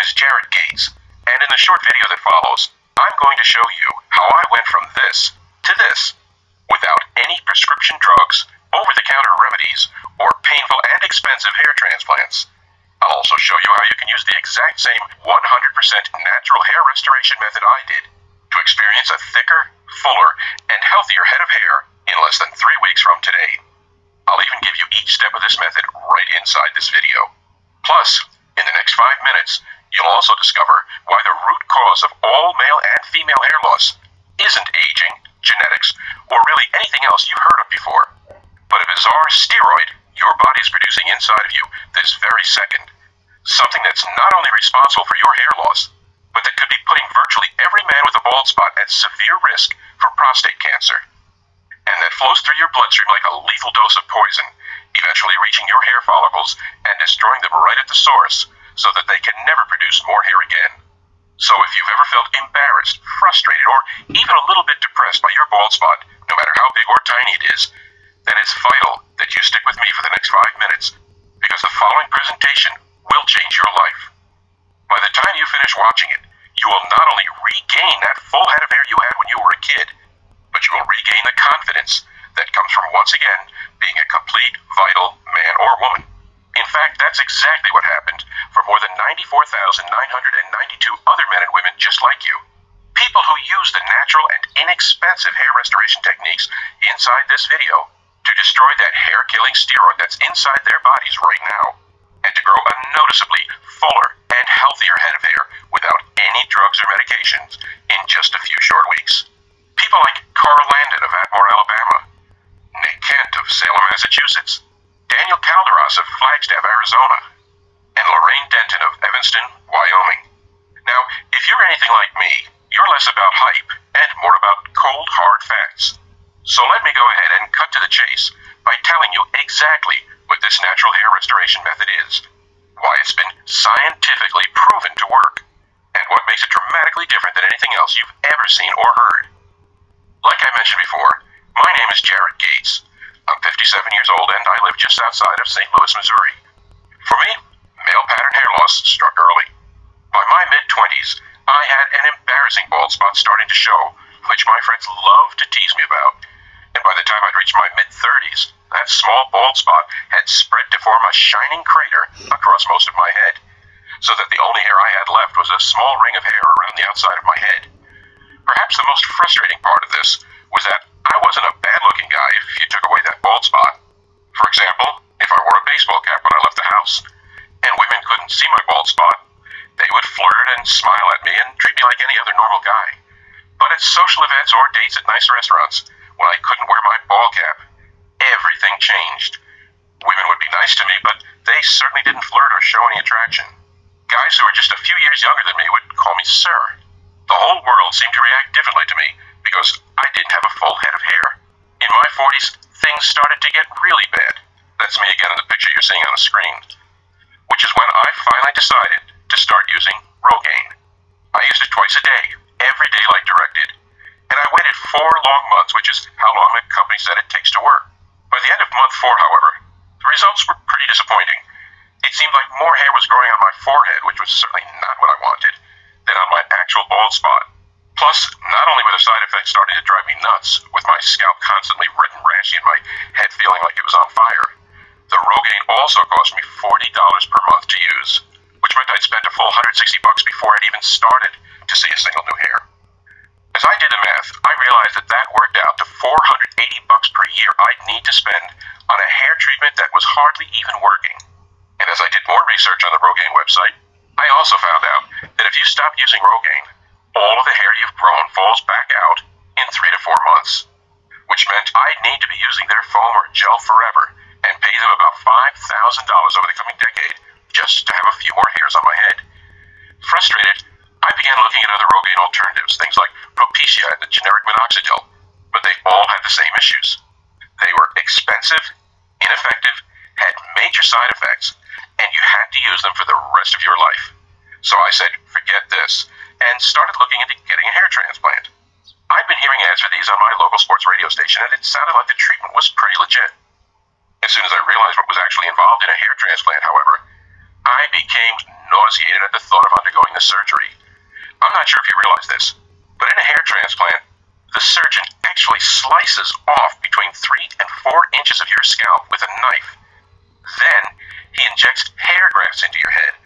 is Jared Gates, and in the short video that follows, I'm going to show you how I went from this to this without any prescription drugs, over-the-counter remedies, or painful and expensive hair transplants. I'll also show you how you can use the exact same 100% natural hair restoration method I did to experience a thicker, fuller, and healthier head of hair in less than 3 weeks from today. I'll even give you each step of this method right inside this video. Plus, in the next 5 minutes, you'll also discover why the root cause of all male and female hair loss isn't aging, genetics, or really anything else you've heard of before, but a bizarre steroid your body's producing inside of you this very second. Something that's not only responsible for your hair loss, but that could be putting virtually every man with a bald spot at severe risk for prostate cancer. And that flows through your bloodstream like a lethal dose of poison, eventually reaching your hair follicles and destroying them right at the source so that they can never produce more hair again. So if you've ever felt embarrassed, frustrated, or even a little bit depressed by your bald spot, no matter how big or tiny it is, then it's vital that you stick with me for the next 5 minutes, because the following presentation will change your life. By the time you finish watching it, you will not only regain that full head of hair you had when you were a kid, but you will regain the confidence that comes from once again being a complete, vital man or woman. In fact, that's exactly what happened for more than 94,992 other men and women just like you. People who use the natural and inexpensive hair restoration techniques inside this video to destroy that hair-killing steroid that's inside their bodies right now, and to grow a noticeably fuller and healthier head of hair without any drugs or medications in just a few short weeks. People like Carl Landon of Atmore, Alabama, Nick Kent of Salem, Massachusetts, Daniel Calderas of Flagstaff, Arizona, and Lorraine Denton of Evanston, Wyoming. Now, if you're anything like me, you're less about hype and more about cold, hard facts. So let me go ahead and cut to the chase by telling you exactly what this natural hair restoration method is, why it's been scientifically proven to work, and what makes it dramatically different than anything else you've ever seen or heard. Like I mentioned before, my name is Jared Gates. I'm 57 years old and I live just outside of St. Louis, Missouri. For me, male pattern hair loss struck early. By my mid-20s, I had an embarrassing bald spot starting to show, which my friends loved to tease me about. And by the time I'd reached my mid-30s, that small bald spot had spread to form a shining crater across most of my head, so that the only hair I had left was a small ring of hair around the outside of my head. Perhaps the most frustrating part of this was that I wasn't a bad-looking guy if you took away that bald spot. For example, if I wore a baseball cap when I left the house, and women couldn't see my bald spot, they would flirt and smile at me and treat me like any other normal guy. But at social events or dates at nice restaurants, when I couldn't wear my ball cap, everything changed. Women would be nice to me, but they certainly didn't flirt or show any attraction. Guys who were just a few years younger than me would call me sir. The whole world seemed to react differently to me because I didn't have a full head of hair. In my 40s, things started to get really bad. That's me again in the picture you're seeing on the screen. Which is when I finally decided to start using Rogaine. I used it twice a day, every day like directed. And I waited 4 long months, which is how long the company said it takes to work. By the end of month 4, however, the results were pretty disappointing. It seemed like more hair was growing on my forehead, which was certainly not what I wanted, than on my actual bald spot. Plus, not only were the side effects starting to drive me nuts, with my scalp constantly red and rashy and my head feeling like it was on fire, the Rogaine also cost me $40 per month to use, which meant I'd spend a full $160 before I'd even started to see a single new hair. As I did the math, I realized that worked out to $480 per year I'd need to spend on a hair treatment that was hardly even working. And as I did more research on the Rogaine website, I also found out that if you stop using Rogaine, all of the hair you've grown falls back out in 3 to 4 months, which meant I'd need to be using their foam or gel forever and pay them about $5,000 over the coming decade just to have a few more hairs on my head. Frustrated, I began looking at other Rogaine alternatives, things like Propecia and the generic minoxidil, but they all had the same issues. They were expensive, ineffective, had major side effects, and you had to use them for the rest of your life. So I said, forget this, and started looking into getting a hair transplant. I'd been hearing ads for these on my local sports radio station, and it sounded like the treatment was pretty legit. As soon as I realized what was actually involved in a hair transplant, however, I became nauseated at the thought of undergoing the surgery. I'm not sure if you realize this, but in a hair transplant, the surgeon actually slices off between 3 and 4 inches of your scalp with a knife. Then, he injects hair grafts into your head,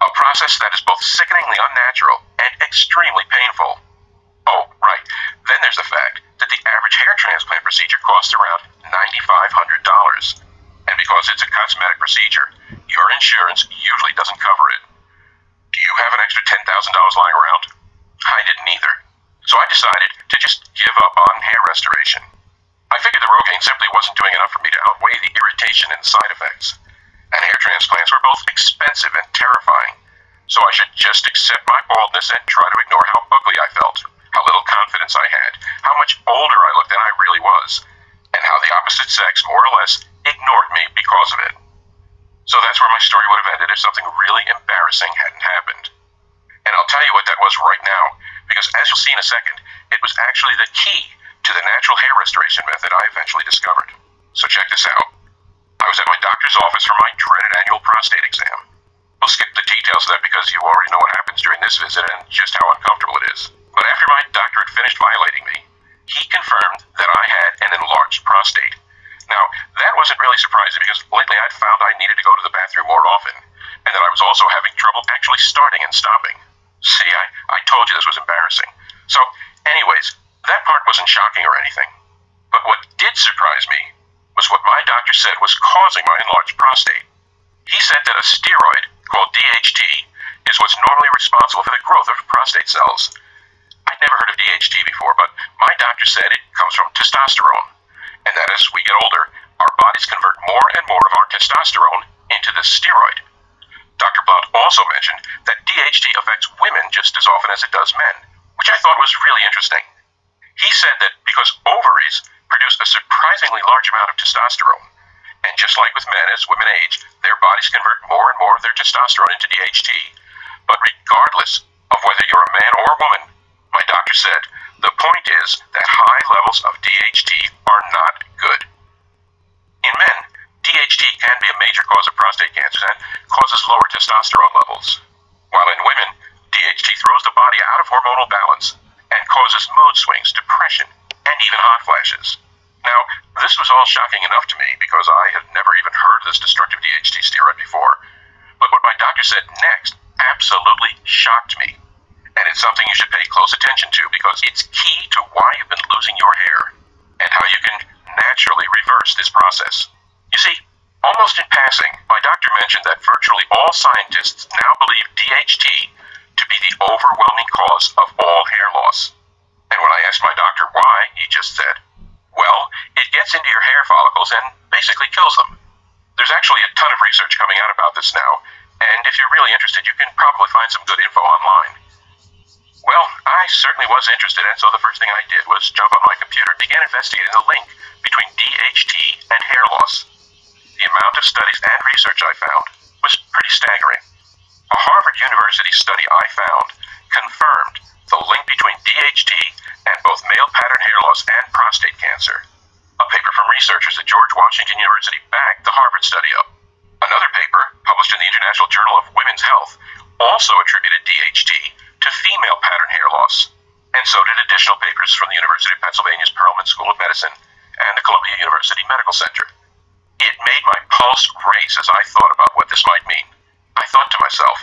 a process that is both sickeningly unnatural and extremely painful. Oh, right. Then there's the fact that the average hair transplant procedure costs around $9,500. And because it's a cosmetic procedure, your insurance usually doesn't cover it. Do you have an extra $10,000 lying around? I didn't either. So I decided to just give up on hair restoration. I figured the Rogaine simply wasn't doing enough for me to outweigh the irritation and side effects. And hair transplants were both expensive and terrifying. So I should just accept my baldness and try to ignore how ugly I felt, how little confidence I had, how much older I looked than I really was, and how the opposite sex, more or less, ignored me because of it. So that's where my story would have ended if something really embarrassing hadn't happened. And I'll tell you what that was right now, because as you'll see in a second, it was actually the key to the natural hair restoration method I eventually discovered. So check this out. I was at my doctor's office for my dreaded annual prostate exam. We'll skip the details of that because you already know what happens during this visit and just how uncomfortable it is. But after my doctor had finished violating me, he confirmed that I had an enlarged prostate. Now, that wasn't really surprising because lately I'd found I needed to go to the bathroom more often, and that I was also having trouble actually starting and stopping. See, I told you this was embarrassing. So, anyways, that part wasn't shocking or anything. But what did surprise me was what my doctor said was causing my enlarged prostate. He said that a steroid called DHT is what's normally responsible for the growth of prostate cells. I'd never heard of DHT before, but my doctor said it comes from testosterone, and that as we get older, our bodies convert more and more of our testosterone into this steroid. Dr. Blount also mentioned that DHT affects women just as often as it does men, which I thought was really interesting. He said that because ovaries produce a surprisingly large amount of testosterone, and just like with men, as women age, their bodies convert more and more of their testosterone into DHT. But regardless of whether you're a man or a woman, my doctor said, the point is that high levels of DHT are not good. In men, DHT can be a major cause of prostate cancer and causes lower testosterone levels, while in women, DHT throws the body out of hormonal balance and causes mood swings, depression, and even hot flashes. Now, this was all shocking enough to me because I had never even heard of this destructive DHT steroid before, but what my doctor said next absolutely shocked me, and it's something you should pay close attention to because it's key to why you've been losing your hair and how you can naturally reverse this process. You see, almost in passing, my doctor mentioned that virtually all scientists now believe DHT to be the overwhelming cause of all hair loss. And when I asked my doctor why, he just said, well, it gets into your hair follicles and basically kills them. There's actually a ton of research coming out about this now, and if you're really interested, you can probably find some good info online. Well, I certainly was interested, and so the first thing I did was jump on my computer and began investigating the link between DHT and hair loss. The amount of studies and research I found was pretty staggering. A Harvard University study I found confirmed the link between DHT and both male pattern hair loss and prostate cancer. A paper from researchers at George Washington University backed the Harvard study up. Another paper, published in the International Journal of Women's Health, also attributed DHT to female pattern hair loss, and so did additional papers from the University of Pennsylvania's Perelman School of Medicine and the Columbia University Medical Center. It made my pulse race as I thought about what this might mean. I thought to myself,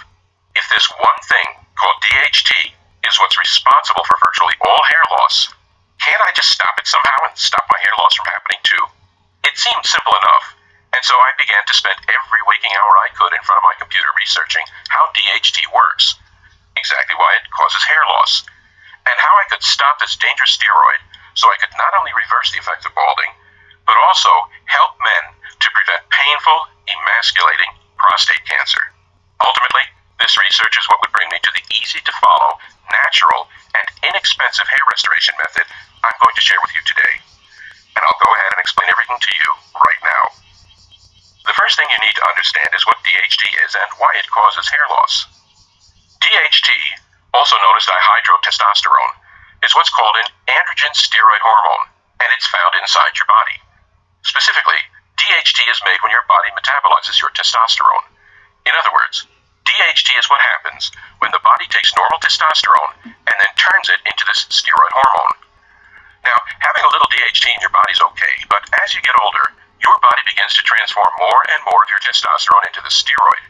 if this one thing called DHT is what's responsible for virtually all hair loss, can't I just stop it somehow and stop my hair loss from happening too? It seemed simple enough, and so I began to spend every waking hour I could in front of my computer researching how DHT works, exactly why it causes hair loss, and how I could stop this dangerous steroid so I could not only reverse the effects of balding, but also help men to prevent painful, emasculating prostate cancer. Ultimately, this research is what would bring me to the easy-to-follow, natural, and inexpensive hair restoration method I'm going to share with you today. And I'll go ahead and explain everything to you right now. The first thing you need to understand is what DHT is and why it causes hair loss. DHT, also known as dihydrotestosterone, is what's called an androgen steroid hormone, and it's found inside your body. Specifically, DHT is made when your body metabolizes your testosterone. In other words, DHT is what happens when the body takes normal testosterone and then turns it into this steroid hormone. Now, having a little DHT in your body is okay, but as you get older, your body begins to transform more and more of your testosterone into the steroid.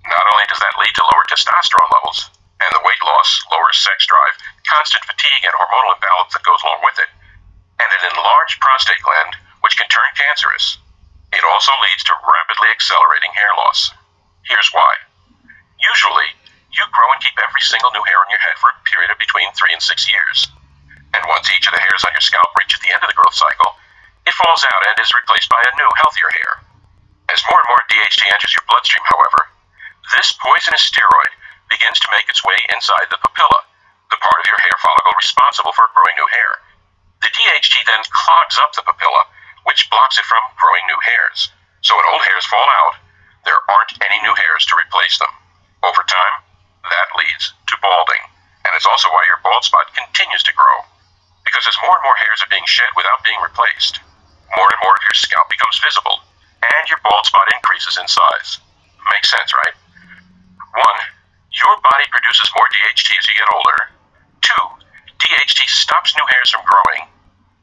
Not only does that lead to lower testosterone levels, and the weight loss, lower sex drive, constant fatigue, and hormonal imbalance that goes along with it, and an enlarged prostate gland, which can turn cancerous. It also leads to rapidly accelerating hair loss. Here's why. Usually, you grow and keep every single new hair on your head for a period of between 3 and 6 years. And once each of the hairs on your scalp reaches the end of the growth cycle, it falls out and is replaced by a new, healthier hair. As more and more DHT enters your bloodstream, however, this poisonous steroid begins to make its way inside the papilla, the part of your hair follicle responsible for growing new hair. The DHT then clogs up the papilla, which blocks it from growing new hairs. So when old hairs fall out, there aren't any new hairs to replace them. Over time, that leads to balding, and it's also why your bald spot continues to grow. Because as more and more hairs are being shed without being replaced, more and more of your scalp becomes visible, and your bald spot increases in size. Makes sense, right? 1. Your body produces more DHT as you get older. 2. DHT stops new hairs from growing.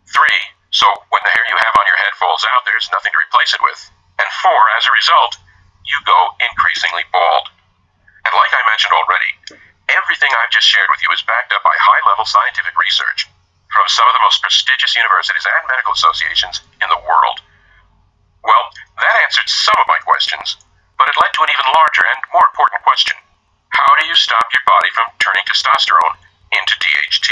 3. So when the hair you have on your head falls out, there's nothing to replace it with. And 4. As a result, you go increasingly bald. And like I mentioned already, everything I've just shared with you is backed up by high-level scientific research from some of the most prestigious universities and medical associations in the world. Well, that answered some of my questions, but it led to an even larger and more important question. How do you stop your body from turning testosterone into DHT?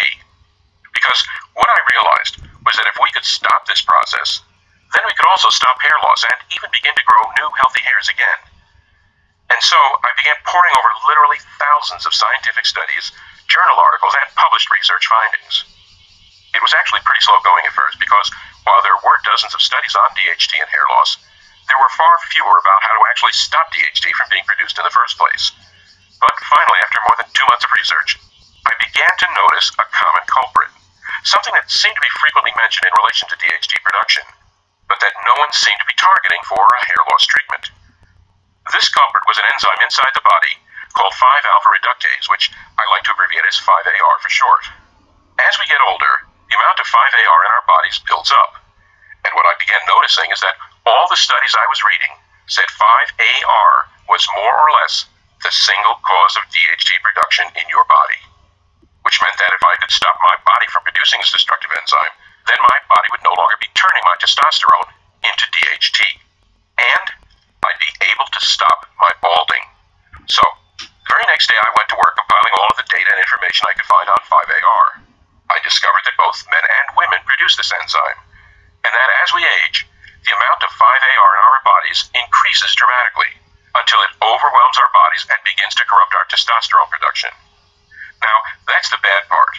Because what I realized was that if we could stop this process, then we could also stop hair loss and even begin to grow new healthy hairs again. And so I began poring over literally thousands of scientific studies, journal articles, and published research findings. It was actually pretty slow going at first because while there were dozens of studies on DHT and hair loss, there were far fewer about how to actually stop DHT from being produced in the first place. But finally, after more than 2 months of research, I began to notice a common culprit, something that seemed to be frequently mentioned in relation to DHT production, but that no one seemed to be targeting for a hair loss treatment. This culprit was an enzyme inside the body called 5-alpha reductase, which I like to abbreviate as 5-AR for short. As we get older, the amount of 5-AR in our bodies builds up. And what I began noticing is that all the studies I was reading said 5-AR was more or less the single cause of DHT production in your body. Which meant that if I could stop my body from producing this destructive enzyme, then my body would no longer be turning my testosterone into DHT. And I'd be able to stop my balding. So, the very next day I went to work compiling all of the data and information I could find on 5-AR. I discovered that both men and women produce this enzyme, and that as we age, the amount of 5-AR in our bodies increases dramatically until it overwhelms our bodies and begins to corrupt our testosterone production. Now, that's the bad part,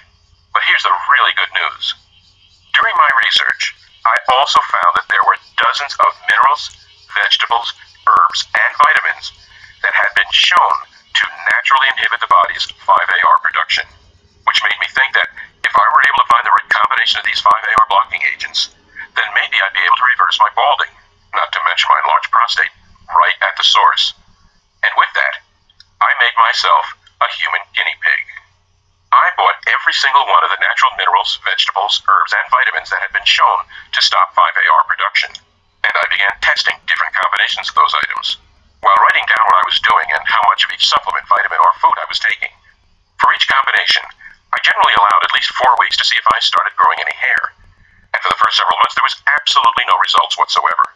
but here's the really good news. During my research, I also found that there were dozens of minerals, vegetables, herbs, and vitamins that had been shown to naturally inhibit the body's 5-AR production, which made me think that if I were able to find the right combination of these 5-AR blocking agents, then maybe I'd be able to reverse my balding, not to mention my enlarged prostate, right at the source. And with that, I made myself a human guinea pig. I bought every single one of the natural minerals, vegetables, herbs, and vitamins that had been shown to stop 5-AR production, and I began testing different combinations of those items, while writing down what I was doing and how much of each supplement, vitamin, or food I was taking. For each combination, I generally allowed at least 4 weeks to see if I started growing any hair, and for the first several months there was absolutely no results whatsoever.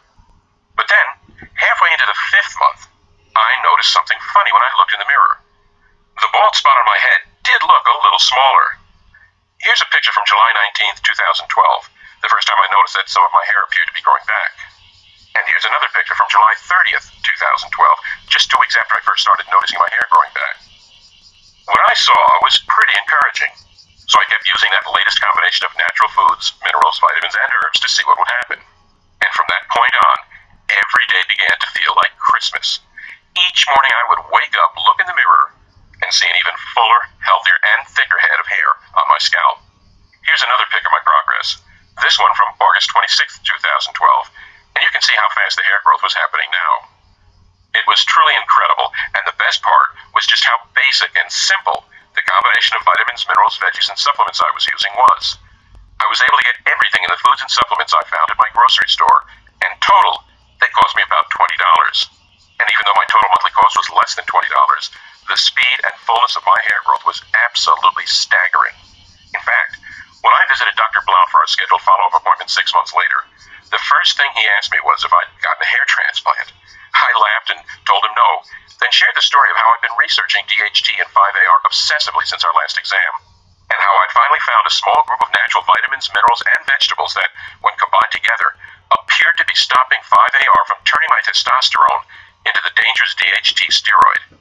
But then, halfway into the 5th month, I noticed something funny when I looked in the mirror. The bald spot on my head did look a little smaller. Here's a picture from July 19th, 2012, the first time I noticed that some of my hair appeared to be growing back. And here's another picture from July 30th, 2012, just 2 weeks after I first started noticing my hair growing back. What I saw was pretty encouraging, so I kept using that latest combination of natural foods, minerals, vitamins, and herbs to see what would happen. And from that point on, every day began to feel like Christmas. Each morning I would wake up, look in the mirror, and see an even fuller, healthier, and thicker head of hair on my scalp. Here's another pic of my progress, this one from August 26th, 2012, and you can see how fast the hair growth was happening now. It was truly incredible, and the best part how basic and simple the combination of vitamins, minerals, veggies, and supplements I was using was. I was able to get everything in the foods and supplements I found at my grocery store, and total, they cost me about $20. And even though my total monthly cost was less than $20, the speed and fullness of my hair growth was absolutely staggering. In fact, when I visited Dr. Blount for our scheduled follow-up appointment 6 months later, the first thing he asked me was if I'd gotten a hair transplant. I laughed and told him no, then shared the story of how I'd been researching DHT and 5-AR obsessively since our last exam, and how I'd finally found a small group of natural vitamins, minerals, and vegetables that, when combined together, appeared to be stopping 5-AR from turning my testosterone into the dangerous DHT steroid.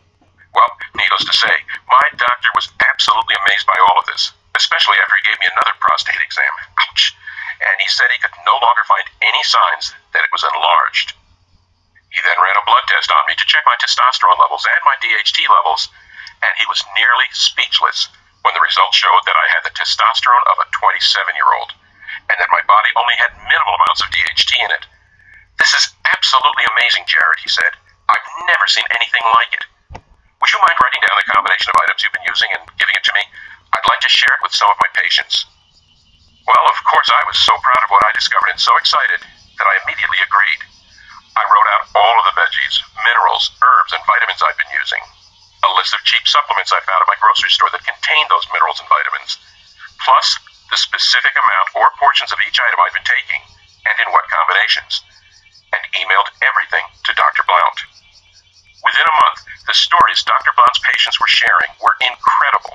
Well, needless to say, my doctor was absolutely amazed by all of this, especially after he gave me another prostate exam. Ouch! And he said he could no longer find any signs that it was enlarged. He then ran a blood test on me to check my testosterone levels and my DHT levels, and he was nearly speechless when the results showed that I had the testosterone of a 27-year-old, and that my body only had minimal amounts of DHT in it. "This is absolutely amazing, Jared," he said. "I've never seen anything like it. Would you mind writing down the combination of items you've been using and giving it to me? I'd like to share it with some of my patients." Well, of course, I was so proud of what I discovered and so excited that I immediately agreed. I wrote out all of the veggies, minerals, herbs, and vitamins I'd been using, a list of cheap supplements I found at my grocery store that contained those minerals and vitamins, plus the specific amount or portions of each item I'd been taking, and in what combinations, and emailed everything to Dr. Blount. Within a month, the stories Dr. Blount's patients were sharing were incredible.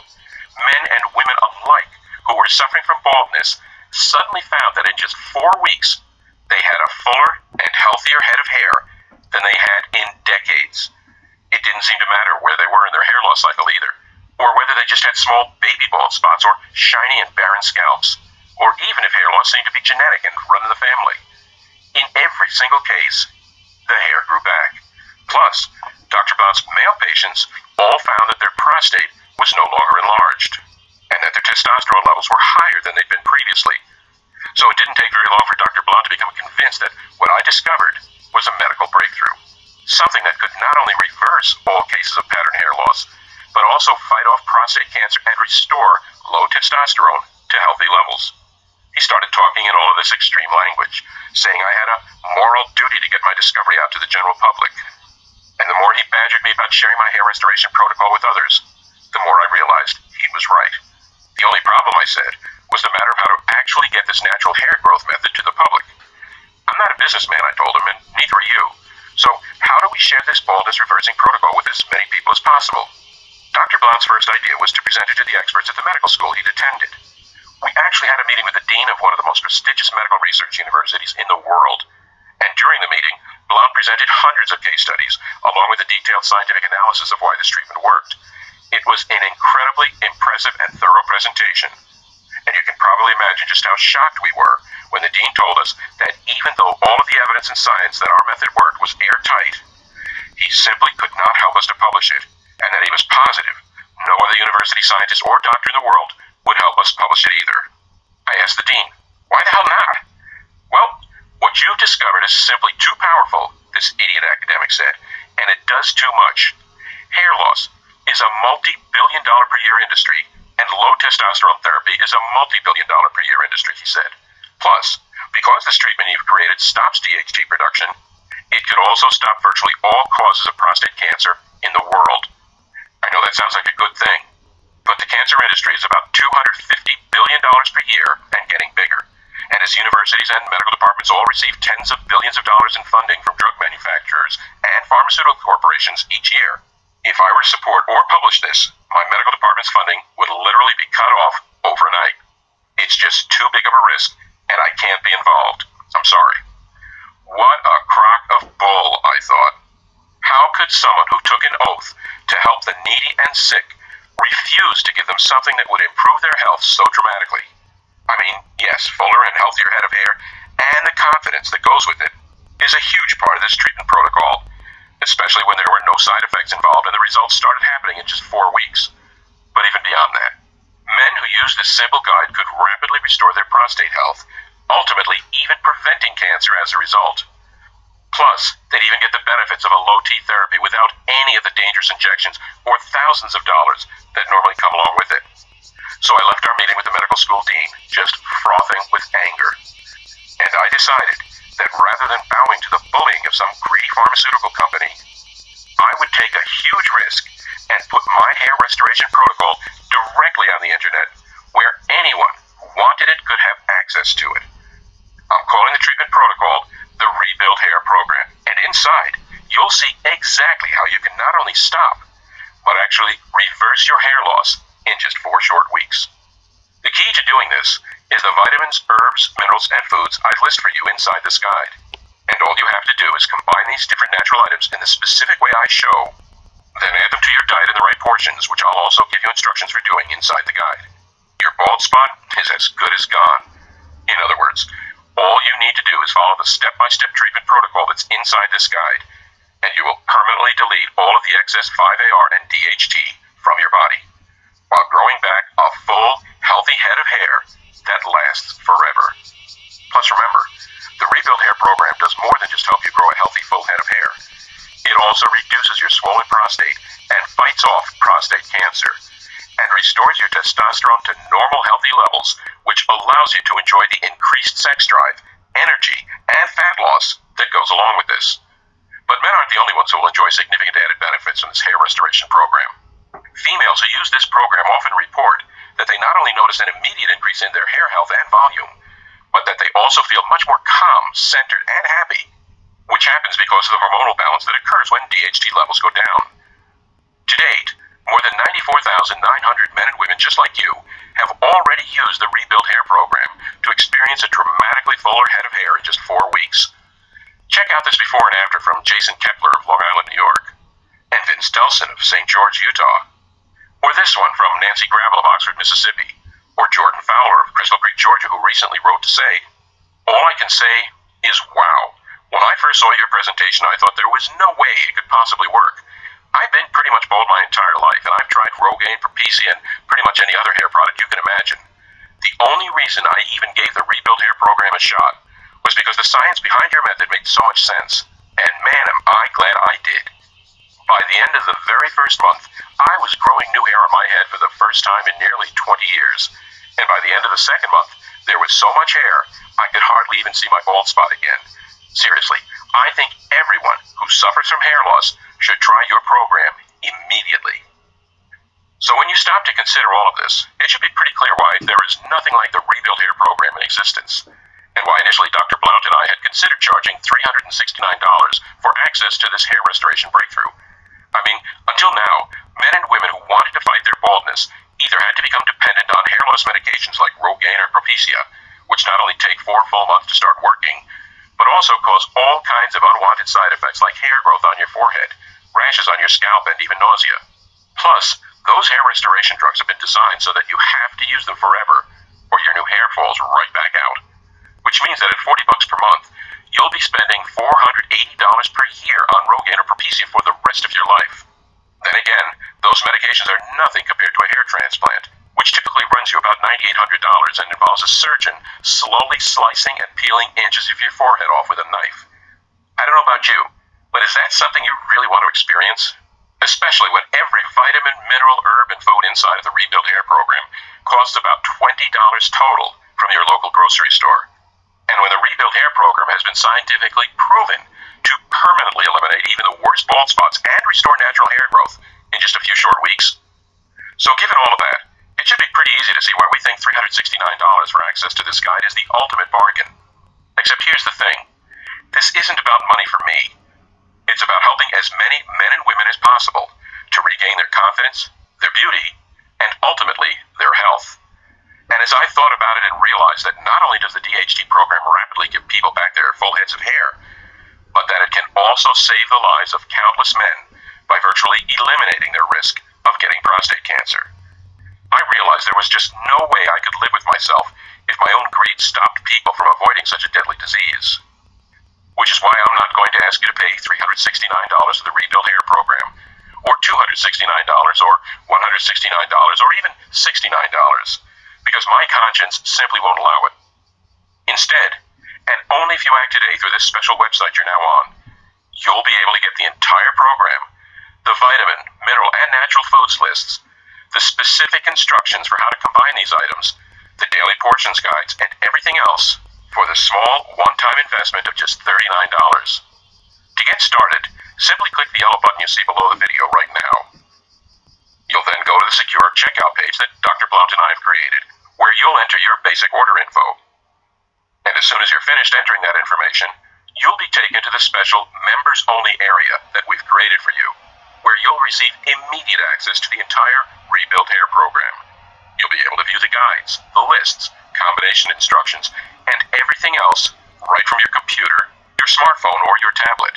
Men and women alike who were suffering from baldness suddenly found that in just 4 weeks, they had a fuller and healthier head of hair than they had in decades. It didn't seem to matter where they were in their hair loss cycle either, or whether they just had small baby bald spots or shiny and barren scalps, or even if hair loss seemed to be genetic and run in the family. In every single case, the hair grew back. Plus, Dr. Blount's male patients all found that their prostate was no longer enlarged, and that their testosterone levels were higher than they'd been previously. So it didn't take very long for Dr. Blount to become convinced that what I discovered was a medical breakthrough, something that could not only reverse all cases of pattern hair loss, but also fight off prostate cancer and restore low testosterone to healthy levels. He started talking in all of this extreme language, saying I had a moral duty to get my discovery out to the general public. And the more he badgered me about sharing my hair restoration protocol with others, the more I realized he was right. The only problem, I said, was the matter of how to actually get this natural hair growth method to the public. "I'm not a businessman," I told him, "and neither are you. So how do we share this baldness reversing protocol with as many people as possible?" Dr. Blount's first idea was to present it to the experts at the medical school he'd attended. We actually had a meeting with the dean of one of the most prestigious medical research universities in the world, and during the meeting, Blount presented hundreds of case studies, along with a detailed scientific analysis of why this treatment worked. It was an incredibly impressive and thorough presentation, and you can probably imagine just how shocked we were when the dean told us that even though all of the evidence and science that our method worked was airtight, he simply could not help us to publish it, and that he was positive no other university scientist or doctor in the world would help us publish it either. I asked the dean, "Why the hell not?" "Well, what you've discovered is simply too powerful," this idiot academic said, "and it does too much. Hair loss is a multi-billion-dollar per year industry, and low testosterone therapy is a multi-billion-dollar per year industry," he said. "Plus, because this treatment you've created stops DHT production, it could also stop virtually all causes of prostate cancer in the world." I know that sounds like a good thing, but the cancer industry is about $250 billion per year and getting bigger. And as universities and medical departments all receive tens of billions of dollars in funding from drug manufacturers and pharmaceutical corporations each year, if I were to support or publish this, my medical department's funding would literally be cut off overnight. It's just too big of a risk, and I can't be involved. I'm sorry. What a crock of bull, I thought. How could someone who took an oath to help the needy and sick refuse to give them something that would improve their health so dramatically? I mean, yes, fuller and healthier head of hair, and the confidence that goes with it, is a huge part of this treatment protocol, especially when there were no side effects involved and the results started happening in just 4 weeks. But even beyond that, men who used this simple guide could rapidly restore their prostate health, ultimately even preventing cancer as a result. Plus, they'd even get the benefits of a low-T therapy without any of the dangerous injections or thousands of dollars that normally come along with it. So I left our meeting with the medical school dean, just frothing with anger. And I decided that rather than bowing to the bullying of some greedy pharmaceutical company, I would take a huge risk and put my hair restoration protocol directly on the internet where anyone who wanted it could have access to it. I'm calling the treatment protocol the Rebuild Hair Program, and inside you'll see exactly how you can not only stop, but actually reverse your hair loss in just 4 short weeks. The key to doing this is the vitamins, herbs, minerals, and foods I list for you inside this guide. And all you have to do is combine these different natural items in the specific way I show, then add them to your diet in the right portions, which I'll also give you instructions for doing inside the guide. Your bald spot is as good as gone. In other words, all you need to do is follow the step-by-step treatment protocol that's inside this guide, and you will permanently delete all of the excess 5-AR and DHT from your body, while growing back a full, healthy head of hair that lasts forever. Plus remember, the Rebuild Hair Program does more than just help you grow a healthy, full head of hair. It also reduces your swollen prostate and fights off prostate cancer, and restores your testosterone to normal, healthy levels, which allows you to enjoy the increased sex drive, energy, and fat loss that goes along with this. But men aren't the only ones who will enjoy significant added benefits from this hair restoration program. Females who use this program often report that they not only notice an immediate increase in their hair health and volume, but that they also feel much more calm, centered, and happy, which happens because of the hormonal balance that occurs when DHT levels go down. To date, more than 94,900 men and women just like you have already used the Rebuild Hair Program to experience a dramatically fuller head of hair in just 4 weeks. Check out this before and after from Jason Kepler of Long Island, New York, and Vince Delson of St. George, Utah. Or this one from Nancy Gravel of Oxford, Mississippi, or Jordan Fowler of Crystal Creek, Georgia, who recently wrote to say, "All I can say is wow. When I first saw your presentation, I thought there was no way it could possibly work. I've been pretty much bald my entire life, and I've tried Rogaine, Propecia, and pretty much any other hair product you can imagine. The only reason I even gave the Rebuild Hair Program a shot was because the science behind your method made so much sense, and man, am I glad I did. By the end of the very first month, I was growing new hair on my head for the first time in nearly 20 years, and by the end of the second month, there was so much hair, I could hardly even see my bald spot again. Seriously, I think everyone who suffers from hair loss should try your program immediately." So when you stop to consider all of this, it should be pretty clear why there is nothing like the Rebuild Hair Program in existence, and why initially Dr. Blount and I had considered charging $369 for access to this hair restoration breakthrough. I mean, until now, men and women who wanted to fight their baldness either had to become dependent on hair loss medications like Rogaine or Propecia, which not only take 4 full months to start working, but also cause all kinds of unwanted side effects like hair growth on your forehead, rashes on your scalp, and even nausea. Plus, those hair restoration drugs have been designed so that you have to use them forever, or your new hair falls right back out. Which means that at $40 per month, you'll be spending $480 per year on Rogaine or Propecia for the rest of your life. Then again, those medications are nothing compared to a hair transplant, which typically runs you about $9,800 and involves a surgeon slowly slicing and peeling inches of your forehead off with a knife. I don't know about you, but is that something you really want to experience? Especially when every vitamin, mineral, herb, and food inside of the Rebuild Hair Program costs about $20 total from your local grocery store. And when the Rebuild Hair Program has been scientifically proven to permanently eliminate even the worst bald spots and restore natural hair growth in just a few short weeks. So given all of that, it should be pretty easy to see why we think $369 for access to this guide is the ultimate bargain. Except here's the thing. This isn't about money for me. It's about helping as many men and women as possible to regain their confidence, their beauty, and ultimately, their health. And as I thought about it and realized that not only does the DHT program rapidly give people back their full heads of hair, but that it can also save the lives of countless men by virtually eliminating their risk of getting prostate cancer, I realized there was just no way I could live with myself if my own greed stopped people from avoiding such a deadly disease. Which is why I'm not going to ask you to pay $369 for the Rebuild Hair Program, or $269, or $169, or even $69, because my conscience simply won't allow it. Instead, and only if you act today through this special website you're now on, you'll be able to get the entire program, the vitamin, mineral, and natural foods lists, the specific instructions for how to combine these items, the daily portions guides, and everything else for the small one-time investment of just $39. To get started, simply click the yellow button you see below the video right now. You'll then go to the secure checkout page that Dr. Blount and I have created, where you'll enter your basic order info. And as soon as you're finished entering that information, you'll be taken to the special members-only area that we've created for you, where you'll receive immediate access to the entire Rebuild Hair program. You'll be able to view the guides, the lists, combination instructions, and everything else right from your computer, your smartphone, or your tablet.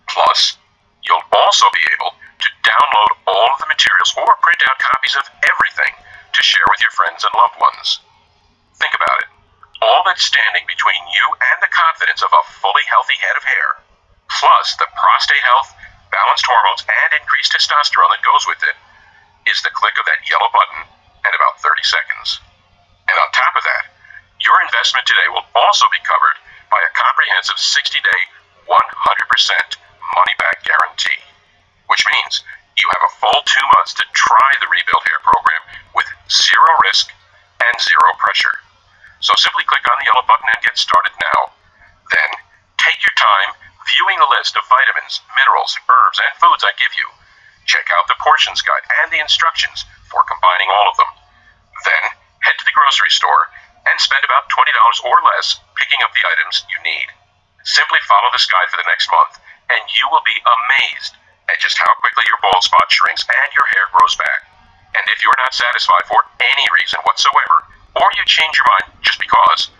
Plus, you'll also be able to download all of the materials or print out copies of everything to share with your friends and loved ones. Think about it. All that's standing between you and the confidence of a fully healthy head of hair, plus the prostate health, balanced hormones, and increased testosterone that goes with it, is the click of that yellow button and about 30 seconds. And on top of that, your investment today will also be covered by a comprehensive 60-day, 100% money-back guarantee, which means you have a full 2 months to try the Rebuild Hair program with zero risk and zero pressure. So simply click on the yellow button and get started now. Then, take your time viewing the list of vitamins, minerals, herbs, and foods I give you. Check out the portions guide and the instructions for combining all of them. Then, head to the grocery store and spend about $20 or less picking up the items you need. Simply follow this guide for the next month, and you will be amazed at just how quickly your bald spot shrinks and your hair grows back. And if you're not satisfied for any reason whatsoever, or you change your mind just because,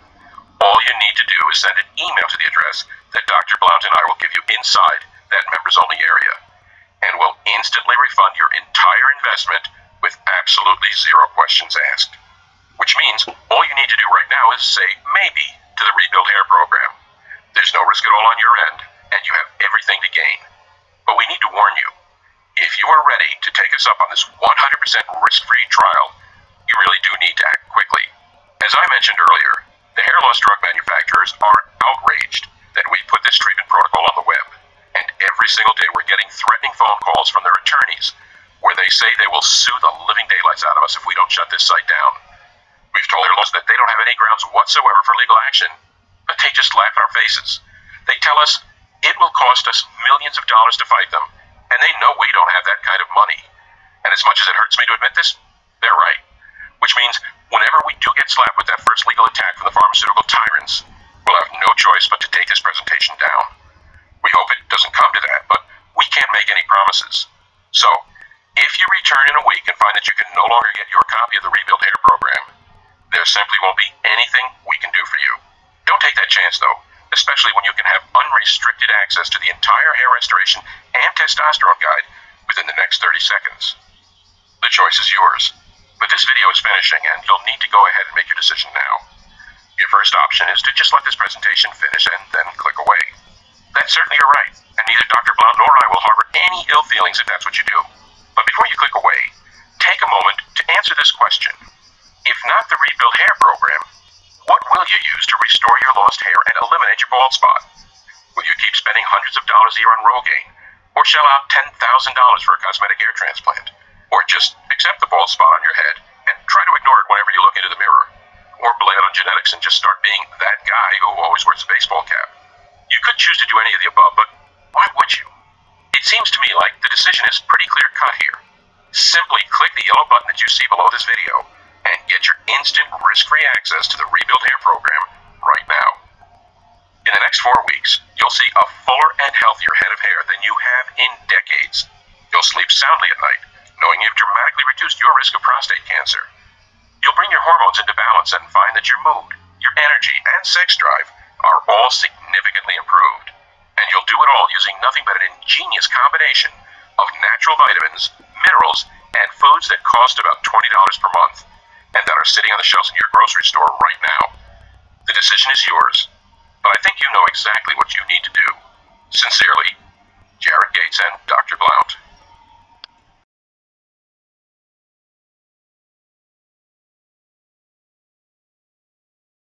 all you need to do is send an email to the address that Dr. Blount and I will give you inside that members-only area, and will instantly refund your entire investment with absolutely zero questions asked. Which means all you need to do right now is say maybe to the Rebuild Hair program. There's no risk at all on your end, and you have everything to gain. But we need to warn you, if you are ready to take us up on this 100% risk-free trial, you really do need to act quickly. As I mentioned earlier, the hair loss drug manufacturers are outraged that we put this treatment protocol on the web, and every single day we're getting threatening phone calls from their attorneys where they say they will sue the living daylights out of us if we don't shut this site down. We've told hair loss that they don't have any grounds whatsoever for legal action, but they just laugh in our faces. They tell us it will cost us millions of dollars to fight them, and they know we don't have that kind of money. And as much as it hurts me to admit this, they're right. Which means whenever we do get slapped with that first legal attack from the pharmaceutical tyrants, we'll have no choice but to take this presentation down. We hope it doesn't come to that, but we can't make any promises. So, if you return in a week and find that you can no longer get your copy of the Rebuild Hair program, there simply won't be anything we can do for you. Don't take that chance, though, especially when you can have unrestricted access to the entire hair restoration and testosterone guide within the next 30 seconds. The choice is yours. But this video is finishing, and you'll need to go ahead and make your decision now. Your first option is to just let this presentation finish and then click away. That's certainly your right, and neither Dr. Blount nor I will harbor any ill feelings if that's what you do. But before you click away, take a moment to answer this question. If not the Rebuild Hair program, what will you use to restore your lost hair and eliminate your bald spot? Will you keep spending hundreds of dollars a year on Rogaine, or shell out $10,000 for a cosmetic hair transplant? Or just accept the bald spot on your head and try to ignore it whenever you look into the mirror? Or blame it on genetics and just start being that guy who always wears a baseball cap? You could choose to do any of the above, but why would you? It seems to me like the decision is pretty clear-cut here. Simply click the yellow button that you see below this video and get your instant risk-free access to the Rebuild Hair program right now. In the next 4 weeks, you'll see a fuller and healthier head of hair than you have in decades. You'll sleep soundly at night, knowing you've dramatically reduced your risk of prostate cancer. You'll bring your hormones into balance and find that your mood, your energy, and sex drive are all significantly improved. And you'll do it all using nothing but an ingenious combination of natural vitamins, minerals, and foods that cost about $20 per month, and that are sitting on the shelves in your grocery store right now. The decision is yours, but I think you know exactly what you need to do. Sincerely, Jared Gates and